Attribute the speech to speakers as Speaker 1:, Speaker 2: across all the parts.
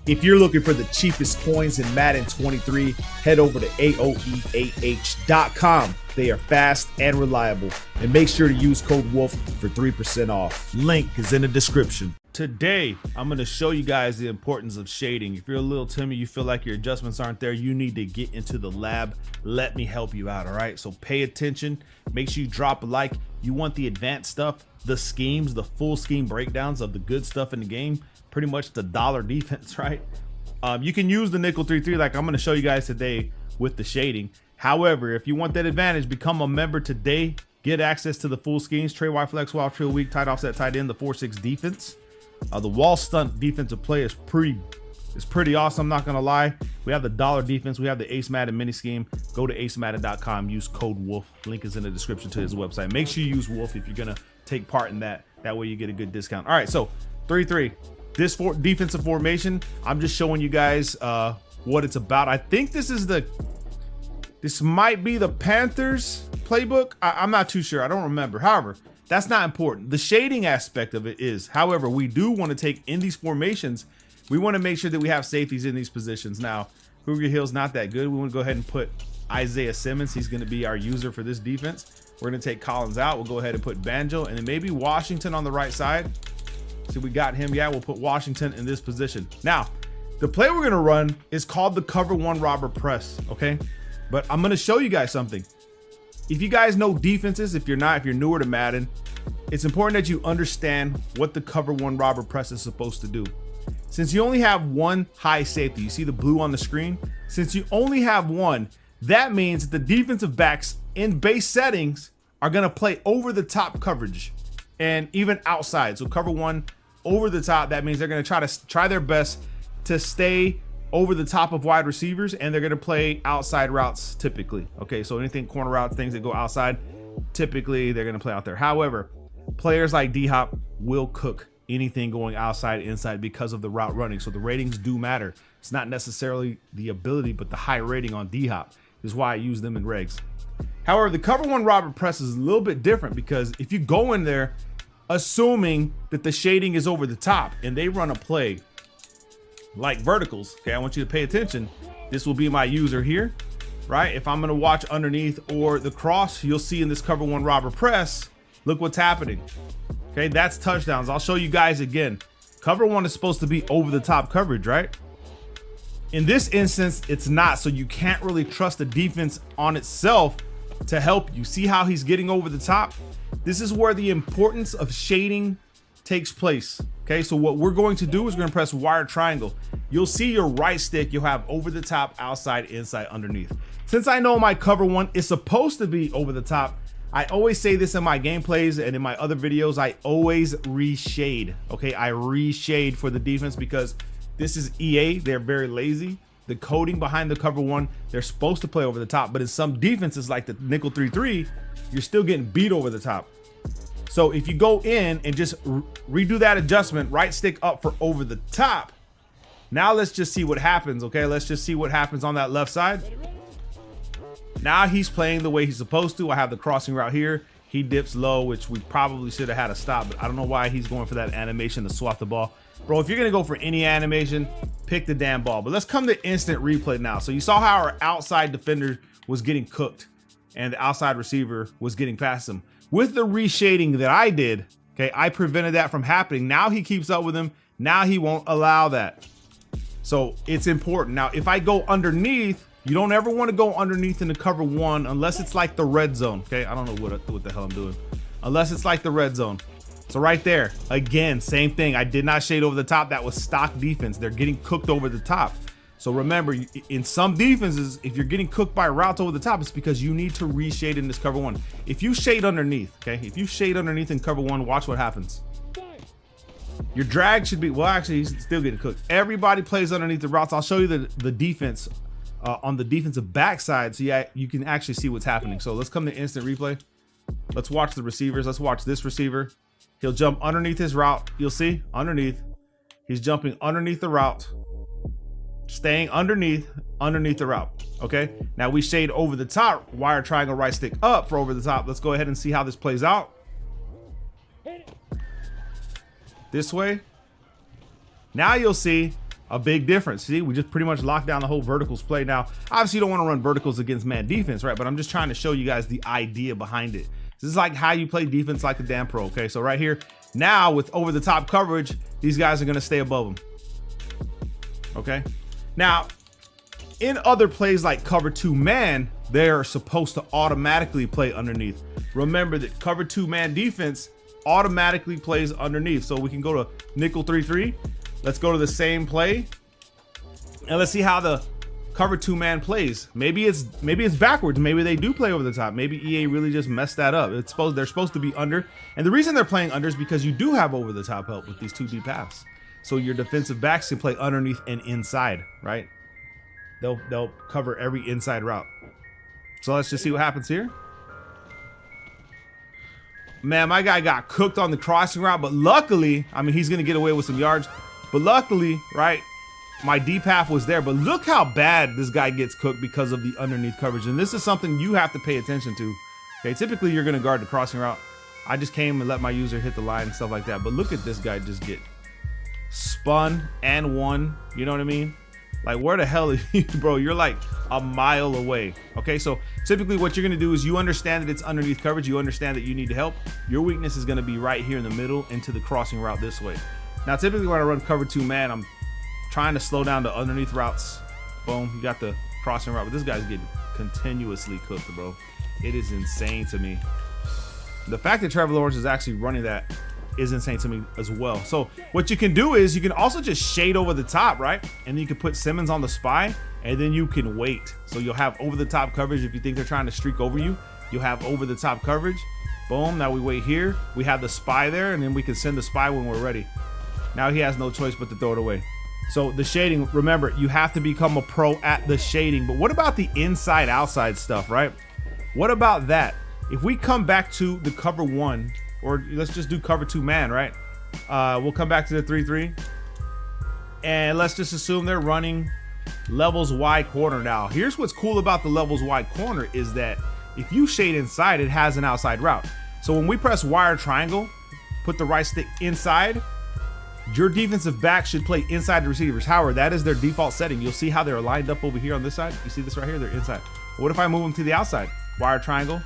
Speaker 1: If you're looking for the cheapest coins in Madden 23, head over to AOEAH.com. They are fast and reliable. And make sure to use code WOLF for 3% off. Link is in the description. Today, I'm going to show you guys the importance of shading. If you're a little timid, you feel like your adjustments aren't there, you need to get into the lab. Let me help you out, all right? So pay attention. Make sure you drop a like. You want the advanced stuff, the schemes, the full scheme breakdowns of the good stuff in the game. Pretty much the dollar defense, right? You can use the nickel 3-3 like I'm going to show you guys today with the shading. However, if you want that advantage, become a member today. Get access to the full schemes, trade wide flex, wild trill weak, tight offset, tight end, the 4-6 defense. The wall stunt defensive play is pretty awesome. I'm not going to lie. We have the dollar defense. We have the Ace Madden mini scheme. Go to acemadden.com. Use code WOLF. Link is in the description to his website. Make sure you use WOLF if you're going to take part in that. That way you get a good discount. All right, so 3-3. This defensive formation, I'm just showing you guys what it's about. I think this might be the Panthers playbook. I'm not too sure. I don't remember. However, that's not important. The shading aspect of it is. However, we do want to take in these formations, we want to make sure that we have safeties in these positions. Now, Hooger Hill's not that good. We want to go ahead and put Isaiah Simmons. He's going to be our user for this defense. We're going to take Collins out. We'll go ahead and put Banjo and then maybe Washington on the right side. So we got him. Yeah, we'll put Washington in this position. Now, the play we're going to run is called the cover one robber press. Okay. But I'm going to show you guys something. If you guys know defenses, if you're newer to Madden, it's important that you understand what the cover one robber press is supposed to do. Since you only have one high safety, you see the blue on the screen? Since you only have one, that means that the defensive backs in base settings are going to play over the top coverage and even outside. So cover one over the top, that means they're going to try their best to stay over the top of wide receivers, and they're going to play outside routes typically. Okay, so anything corner routes, things that go outside, typically they're going to play out there. However, players like D-Hop will cook anything going outside, inside because of the route running. So the ratings do matter. It's not necessarily the ability, but the high rating on D-Hop is why I use them in regs. However, the cover one robber press is a little bit different because if you go in there assuming that the shading is over the top and they run a play like verticals, okay, I want you to pay attention. This will be my user here, right? If I'm going to watch underneath or the cross, you'll see in this cover one robber press, look what's happening. Okay, that's touchdowns. I'll show you guys again. Cover one is supposed to be over the top coverage, right? In this instance, it's not, so you can't really trust the defense on itself to help you. See how he's getting over the top? This is where the importance of shading takes place. Okay, so what we're going to do is we're going to press wire triangle. You'll see your right stick, you'll have over the top, outside, inside, underneath. Since I know my cover one is supposed to be over the top, I always say this in my gameplays and in my other videos, I always reshade. Okay, I reshade for the defense because this is EA, they're very lazy. The coding behind the cover one, they're supposed to play over the top, but in some defenses like the nickel 3-3, you're still getting beat over the top. So if you go in and just redo that adjustment, right stick up for over the top. Now let's just see what happens. Okay, let's just see what happens on that left side. Now he's playing the way he's supposed to. I have the crossing route here. He dips low, which we probably should have had a stop, but I don't know why he's going for that animation to swat the ball. Bro, if you're gonna go for any animation, pick the damn ball. But let's come to instant replay now. So you saw how our outside defender was getting cooked and the outside receiver was getting past him. With the reshading that I did, okay, I prevented that from happening. Now he keeps up with him. Now he won't allow that. So it's important. Now, if I go underneath, you don't ever want to go underneath in the cover one unless it's like the red zone. Okay, I don't know what the hell I'm doing. Unless it's like the red zone. So right there, again, same thing. I did not shade over the top. That was stock defense. They're getting cooked over the top. So remember, in some defenses, if you're getting cooked by routes over the top, it's because you need to reshade in this cover one. If you shade underneath, okay, if you shade underneath in cover one, watch what happens. Your drag should be, well, actually, he's still getting cooked. Everybody plays underneath the routes. I'll show you the defense on the defensive backside, so yeah, you can actually see what's happening. So let's come to instant replay. Let's watch the receivers. Let's watch this receiver. He'll jump underneath his route. You'll see underneath. He's jumping underneath the route. Staying underneath the route. Okay, now we shade over the top, wire triangle right stick up for over the top. Let's go ahead and see how this plays out. This way. Now you'll see A big difference. See, we just pretty much locked down the whole verticals play. Now, obviously you don't want to run verticals against man defense, right? But I'm just trying to show you guys the idea behind it. This is like how you play defense like a damn pro, okay? So right here, now with over the top coverage, these guys are gonna stay above them, okay? Now, in other plays like cover 2 man, they're supposed to automatically play underneath. Remember that cover 2 man defense automatically plays underneath. So we can go to nickel 3-3. Let's go to the same play and let's see how the cover 2 man plays. Maybe it's backwards. Maybe they do play over the top. Maybe EA really just messed that up. They're supposed to be under, and the reason they're playing under is because you do have over the top help with these 2 deep halves. So your defensive backs can play underneath and inside, right? They'll cover every inside route. So let's just see what happens here. Man, my guy got cooked on the crossing route, but luckily, I mean, he's gonna get away with some yards. But luckily, right, my deep half was there. But look how bad this guy gets cooked because of the underneath coverage. And this is something you have to pay attention to. Okay, typically you're gonna guard the crossing route. I just came and let my user hit the line and stuff like that. But look at this guy just get spun and won. You know what I mean? Like, where the hell are you, bro? You're like a mile away. Okay, so typically what you're gonna do is you understand that it's underneath coverage. You understand that you need to help. Your weakness is gonna be right here in the middle into the crossing route this way. Now, typically when I run cover 2 man, I'm trying to slow down the underneath routes. Boom, you got the crossing route, but this guy's getting continuously cooked, bro. It is insane to me. The fact that Trevor Lawrence is actually running that is insane to me as well. So what you can do is you can also just shade over the top, right? And then you can put Simmons on the spy, and then you can wait. So you'll have over the top coverage. If you think they're trying to streak over you, you'll have over the top coverage. Boom, now we wait here. We have the spy there, and then we can send the spy when we're ready. Now he has no choice but to throw it away. So the shading, remember, you have to become a pro at the shading. But what about the inside outside stuff, right? What about that? If we come back to the cover 1, or let's just do cover 2 man, right? We'll come back to the 3-3, and let's just assume they're running levels wide corner. Now, here's what's cool about the levels wide corner is that if you shade inside, it has an outside route. So when we press wire triangle, put the right stick inside, your defensive back should play inside the receivers. However, that is their default setting. You'll see how they're lined up over here on this side. You see this right here? They're inside. What if I move them to the outside? Wire triangle.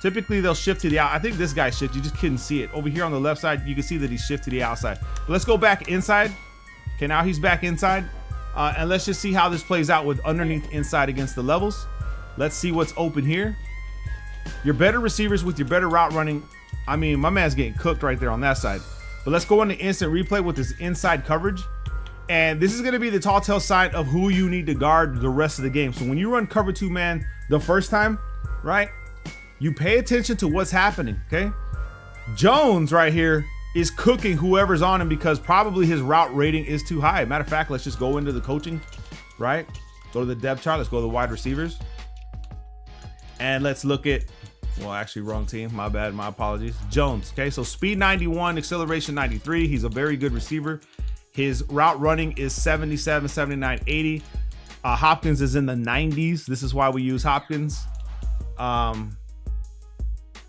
Speaker 1: Typically, they'll shift to the out. I think this guy shifts. You just couldn't see it. Over here on the left side, you can see that he shifts to the outside. But let's go back inside. Okay, now he's back inside. And let's just see how this plays out with underneath inside against the levels. Let's see what's open here. Your better receivers with your better route running. I mean, my man's getting cooked right there on that side. But let's go into instant replay with this inside coverage. And this is going to be the tall tale sign of who you need to guard the rest of the game. So when you run cover 2 man the first time, right, you pay attention to what's happening, okay? Jones right here is cooking whoever's on him because probably his route rating is too high. Matter of fact, let's just go into the coaching, right? Go to the depth chart. Let's go to the wide receivers. And let's look at, well, actually wrong team. My bad, my apologies. Jones, okay? So speed 91, acceleration 93. He's a very good receiver. His route running is 77, 79, 80. Hopkins is in the 90s. This is why we use Hopkins.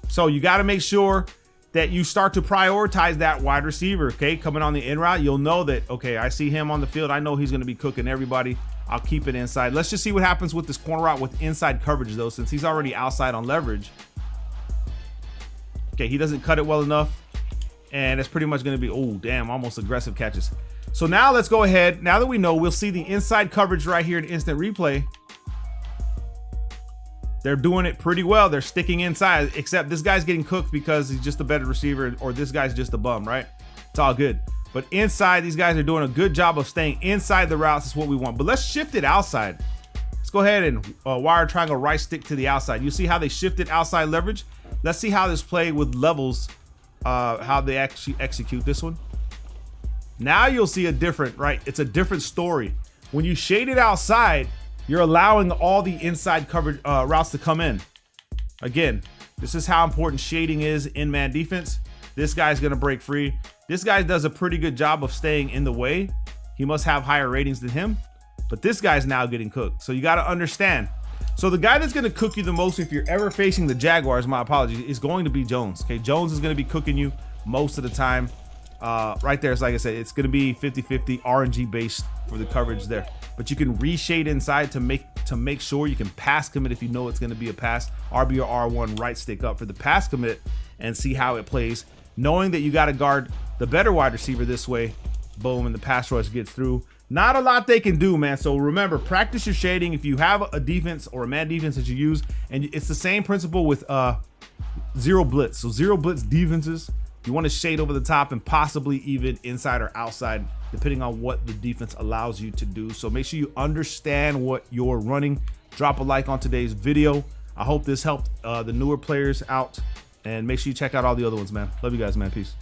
Speaker 1: So you got to make sure that you start to prioritize that wide receiver, okay? Coming on the in route, you'll know that, okay, I see him on the field. I know he's going to be cooking everybody. I'll keep it inside. Let's just see what happens with this corner route with inside coverage, though, since he's already outside on leverage. Okay, he doesn't cut it well enough. And it's pretty much going to be, oh, damn, almost aggressive catches. So now let's go ahead. Now that we know, we'll see the inside coverage right here in instant replay. They're doing it pretty well. They're sticking inside, except this guy's getting cooked because he's just a better receiver, or this guy's just a bum, right? It's all good. But inside, these guys are doing a good job of staying inside the routes. Is what we want. But let's shift it outside. Let's go ahead and wire triangle right stick to the outside. You see how they shifted outside leverage? Let's see how this play with levels, how they actually execute this one. Now you'll see a different, right? It's a different story. When you shade it outside, you're allowing all the inside coverage routes to come in. Again, this is how important shading is in man defense. This guy's gonna break free. This guy does a pretty good job of staying in the way. He must have higher ratings than him, but this guy's now getting cooked. So you gotta understand. So the guy that's gonna cook you the most if you're ever facing the Jaguars, my apologies, is going to be Jones. Okay, Jones is gonna be cooking you most of the time. right there. It's like I said, it's going to be 50-50 RNG based for the coverage there. But you can reshade inside to make sure you can pass commit if you know it's going to be a pass. RB or R1 right stick up for the pass commit and see how it plays. Knowing that you got to guard the better wide receiver this way, boom, and the pass rush gets through. Not a lot they can do, man. So remember, practice your shading. If you have a defense or a man defense that you use, and it's the same principle with zero blitz. So zero blitz defenses, you want to shade over the top and possibly even inside or outside, depending on what the defense allows you to do. So make sure you understand what you're running. Drop a like on today's video. I hope this helped the newer players out, and make sure you check out all the other ones, man. Love you guys, man. Peace.